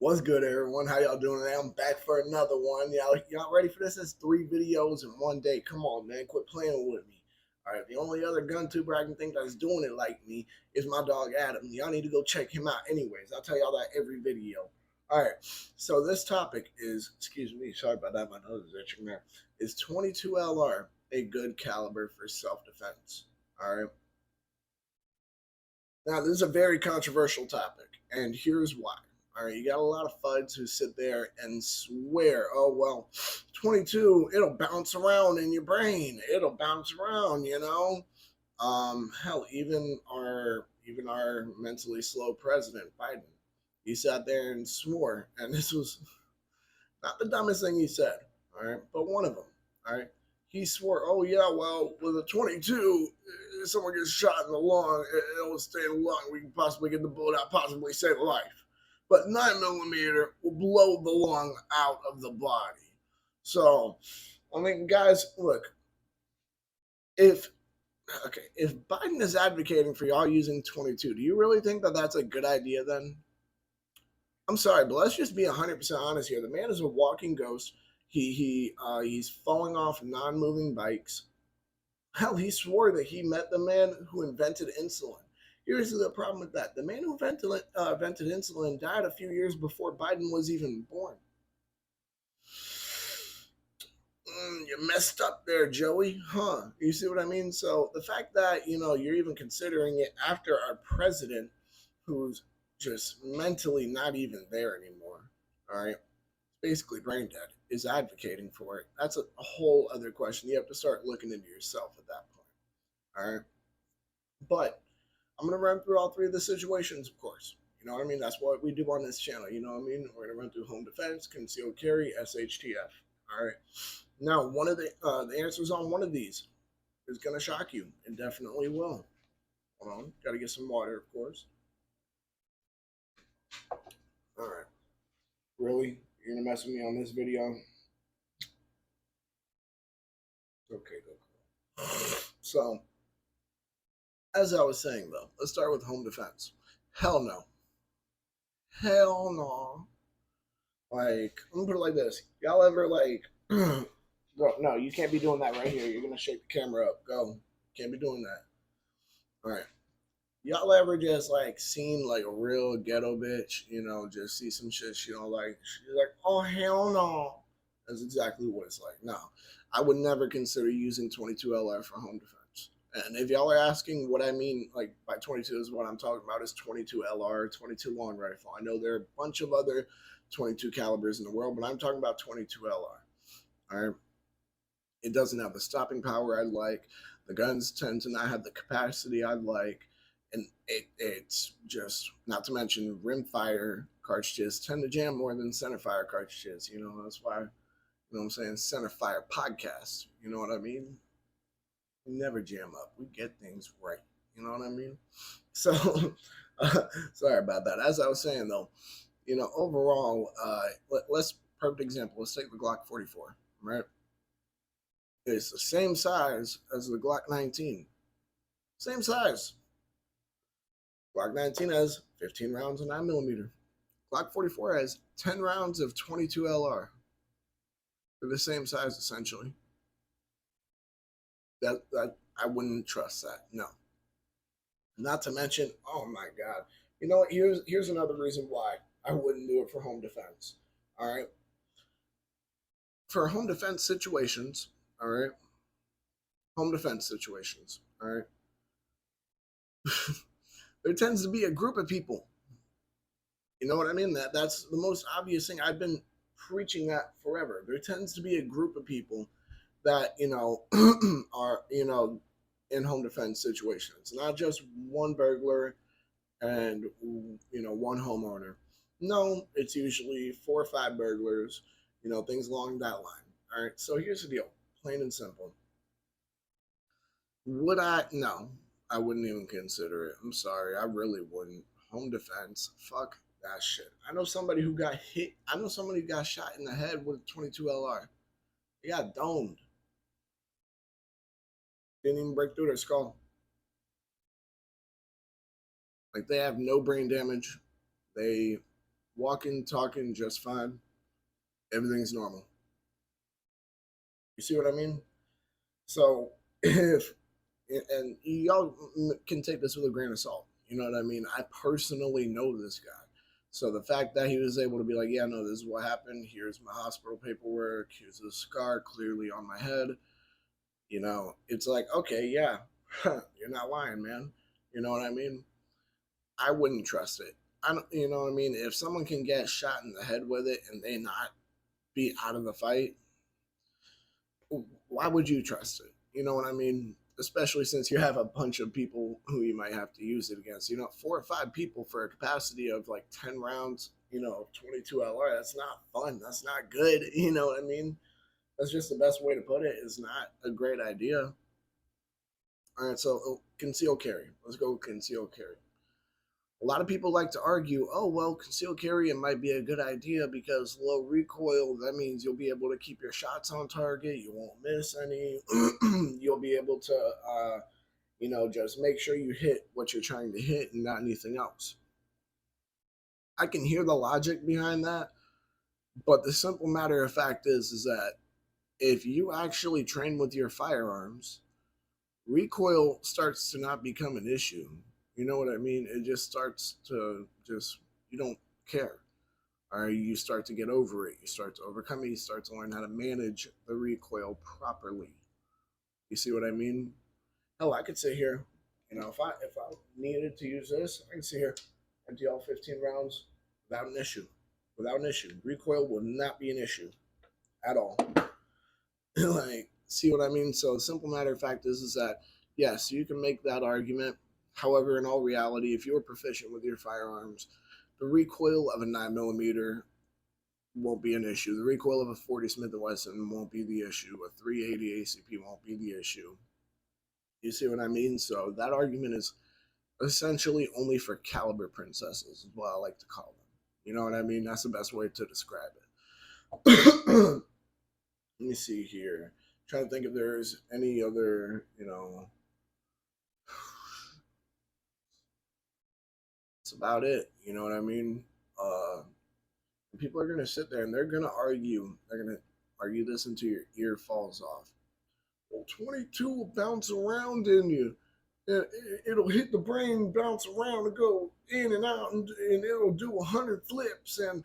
What's good, everyone? How y'all doing today? I'm back for another one. Y'all ready for this? It's 3 videos in one day. Come on, man. Quit playing with me. All right. The only other gun tuber I can think that's doing it like me is my dog Adam. Y'all need to go check him out. Anyways, I'll tell y'all that every video. All right. So this topic is, excuse me, sorry about that. My nose is itching there. Is 22 LR a good caliber for self-defense? All right. Now, this is a very controversial topic, and here's why. All right, you got a lot of fuds who sit there and swear, oh, well, 22, it'll bounce around in your brain. It'll bounce around, you know? Hell, even our mentally slow president, Biden, he sat there and swore, and this was not the dumbest thing he said, all right, but one of them, all right. He swore, oh, yeah, well, with a 22, if someone gets shot in the lung, it'll stay in the lung. We can possibly get the bullet out, possibly save a life. But 9mm will blow the lung out of the body. So, I mean, guys, look, if Biden is advocating for y'all using 22, do you really think that that's a good idea then? I'm sorry, but let's just be 100% honest here. The man is a walking ghost. He's falling off non-moving bikes. Hell, he swore that he met the man who invented insulin. Here's the problem with that: the man who invented insulin died a few years before Biden was even born. You messed up there, Joey. Huh? You see what I mean? So the fact that you're even considering it after our president, who's just mentally not even there anymore. All right, basically brain dead, is advocating for it. That's a whole other question. You have to start looking into yourself at that point. All right. But I'm going to run through all three of the situations, of course. You know what I mean? That's what we do on this channel. You know what I mean? We're going to run through home defense, concealed carry, SHTF. All right. Now, one of the answers on one of these is going to shock you. It definitely will. Hold on. Got to get some water, of course. All right. Really? You're going to mess with me on this video? Okay, go. So, as I was saying, though, let's start with home defense. Hell no. Hell no. Like, I'm gonna put it like this. Y'all ever, like, no, you can't be doing that right here. You're gonna shake the camera up. Go. Can't be doing that. All right. Y'all ever just, like, seen, like, a real ghetto bitch, just see some shit she don't like? She's like, oh, hell no. That's exactly what it's like. No, I would never consider using 22 LR for home defense. And if y'all are asking what I mean, like, by 22 is what I'm talking about is 22 LR, 22 long rifle. I know there are a bunch of other 22 calibers in the world, but I'm talking about 22 LR. All right. It doesn't have the stopping power I'd like. The guns tend to not have the capacity I'd like. And it's just, not to mention, rimfire cartridges tend to jam more than centerfire cartridges. That's why, what I'm saying, centerfire podcast. You know what I mean? We never jam up. We get things right. You know what I mean? So, sorry about that. As I was saying, though, overall, let's, perfect example, let's take the Glock 44, right? It's the same size as the Glock 19. Same size. Glock 19 has 15 rounds of 9mm. Glock 44 has 10 rounds of 22 LR. They're the same size, essentially. That I wouldn't trust that. No. Not to mention, oh my God. You know what? Here's another reason why I wouldn't do it for home defense. All right. For home defense situations, all right. Home defense situations, all right. There tends to be a group of people. You know what I mean? That's the most obvious thing. I've been preaching that forever. There tends to be a group of people that, are, in home defense situations. Not just one burglar and, one homeowner. No, it's usually 4 or 5 burglars, things along that line. All right. So here's the deal, plain and simple. Would I? No, I wouldn't even consider it. I'm sorry. I really wouldn't. Home defense, fuck that shit. I know somebody who got hit. I know somebody who got shot in the head with a 22 LR. They got domed. Didn't even break through their skull. Like, they have no brain damage. They walking, talking just fine. Everything's normal. You see what I mean? So if and y'all can take this with a grain of salt. You know what I mean? I personally know this guy. So the fact that he was able to be like, yeah, no, this is what happened. Here's my hospital paperwork. Here's the scar clearly on my head. You know, it's like, okay, yeah, you're not lying, man. You know what I mean? I wouldn't trust it. I don't, you know what I mean? If someone can get shot in the head with it and they not be out of the fight, why would you trust it? You know what I mean? Especially since you have a bunch of people who you might have to use it against. You know, 4 or 5 people for a capacity of like 10 rounds, 22 LR. That's not fun. That's not good. You know what I mean? That's just the best way to put it. It's not a great idea. All right, so conceal carry. Let's go conceal carry. A lot of people like to argue, oh, well, concealed carry it might be a good idea because low recoil, that means you'll be able to keep your shots on target. You won't miss any. You'll be able to, just make sure you hit what you're trying to hit and not anything else. I can hear the logic behind that, but the simple matter of fact is that if you actually train with your firearms, recoil starts to not become an issue. You know what I mean? It just starts to you don't care. All right, you start to get over it. You start to overcome it. You start to learn how to manage the recoil properly. You see what I mean? Hell, I could sit here. If I needed to use this, I could sit here, empty all 15 rounds without an issue. Without an issue, recoil will not be an issue at all. Like, see what I mean? So, the simple matter of fact is that yes, you can make that argument. However, in all reality, if you're proficient with your firearms, the recoil of a 9mm won't be an issue. The recoil of a 40 Smith & Wesson won't be the issue. A 380 ACP won't be the issue. You see what I mean? So that argument is essentially only for caliber princesses, is what I like to call them. You know what I mean? That's the best way to describe it. Let me see here. I'm trying to think if there's any other, it's about it. You know what I mean? People are gonna sit there and they're gonna argue. They're gonna argue this until your ear falls off. Well, 22 will bounce around in you. It'll hit the brain, bounce around, and go in and out, and it'll do 100 flips. And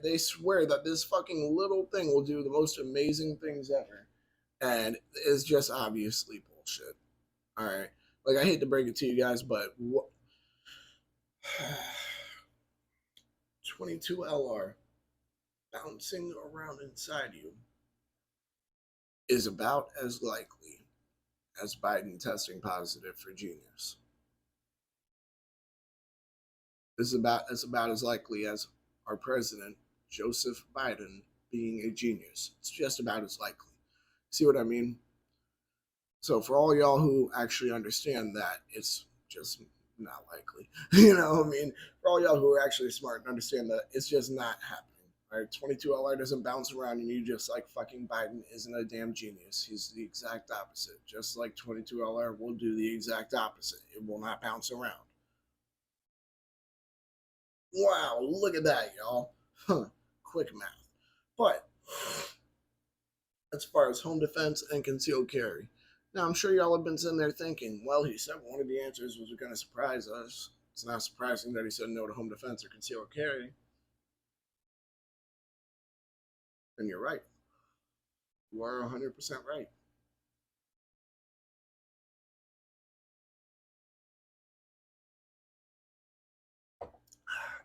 they swear that this fucking little thing will do the most amazing things ever, and it's just obviously bullshit. All right, like I hate to break it to you guys, but what 22 LR bouncing around inside you is about as likely as Biden testing positive for genius. It's about as likely as our president, Joseph Biden, being a genius. It's just about as likely. See what I mean? So for all y'all who actually understand that, it's just not likely. For all y'all who are actually smart and understand that it's just not happening. All right, 22 LR doesn't bounce around and you just like fucking Biden isn't a damn genius. He's the exact opposite. Just like 22 LR will do the exact opposite. It will not bounce around. Wow, look at that, y'all. Huh, quick math. But as far as home defense and concealed carry, now I'm sure y'all have been sitting there thinking, well, he said one of the answers was going to surprise us. It's not surprising that he said no to home defense or concealed carry. And you're right. You are 100% right.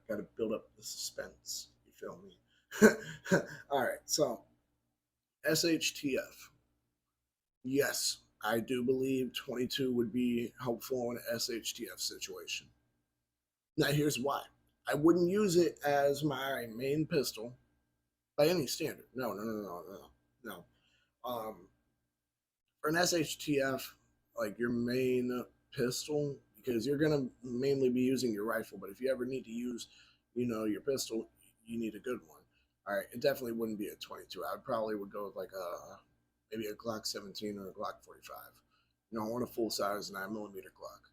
Got to build up the suspense. You feel me? All right. So, SHTF. Yes, I do believe 22 would be helpful in an SHTF situation. Now, here's why. I wouldn't use it as my main pistol by any standard. No, no, no, no, no, no. For an SHTF, like your main pistol, because you're gonna mainly be using your rifle. But if you ever need to use, your pistol, you need a good one. All right, it definitely wouldn't be a 22. I would probably go with like maybe a Glock 17 or a Glock 45. I want a full size 9mm Glock,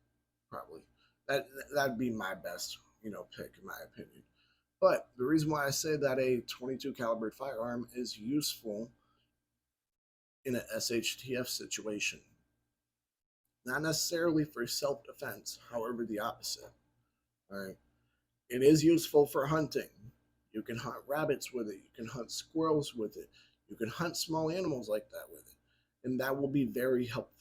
probably. That'd be my best, pick in my opinion. But the reason why I say that a 22 caliber firearm is useful in an SHTF situation, not necessarily for self-defense, however, the opposite. All right, it is useful for hunting. You can hunt rabbits with it. You can hunt squirrels with it. You can hunt small animals like that with it, and that will be very helpful.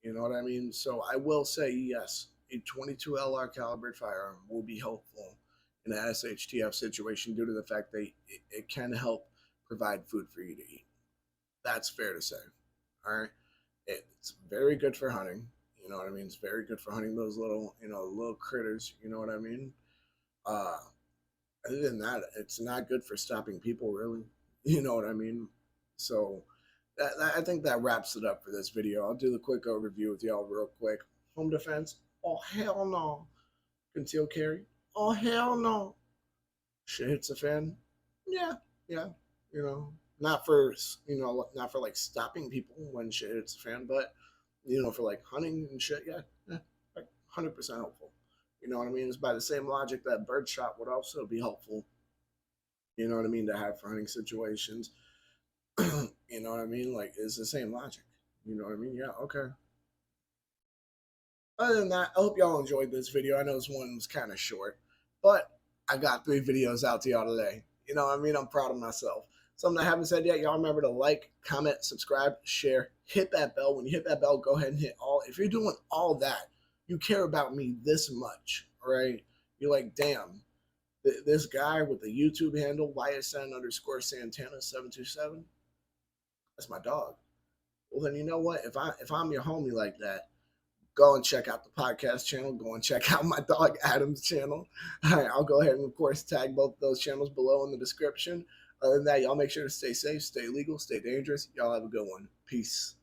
You know what I mean? So I will say yes, a 22 LR calibered firearm will be helpful in an SHTF situation due to the fact that it can help provide food for you to eat. That's fair to say. All right, it's very good for hunting. You know what I mean? It's very good for hunting those little, little critters. You know what I mean? Uh, Other than that, it's not good for stopping people, really. You know what I mean? So I think that wraps it up for this video. I'll do the quick overview with y'all real quick. Home defense? Oh, hell no. Concealed carry? Oh, hell no. Shit hits a fan? Yeah, yeah. You know, not for like stopping people when shit hits a fan, but, for like hunting and shit, yeah, yeah, like 100% helpful. You know what I mean? It's by the same logic that birdshot would also be helpful. You know what I mean? To have for hunting situations. You know what I mean? Like, it's the same logic. You know what I mean? Yeah, okay. Other than that, I hope y'all enjoyed this video. I know this one was kind of short, but I got 3 videos out to y'all today. You know what I mean? I'm proud of myself. Something I haven't said yet, y'all remember to like, comment, subscribe, share, hit that bell. When you hit that bell, go ahead and hit all. If you're doing all that, you care about me this much, all right? You're like, damn, this guy with the YouTube handle, YSN_Santana727, that's my dog. Well, then you know what? If I'm your homie like that, go and check out the podcast channel. Go and check out my dog Adam's channel. All right, I'll go ahead and, of course, tag both of those channels below in the description. Other than that, y'all make sure to stay safe, stay legal, stay dangerous. Y'all have a good one. Peace.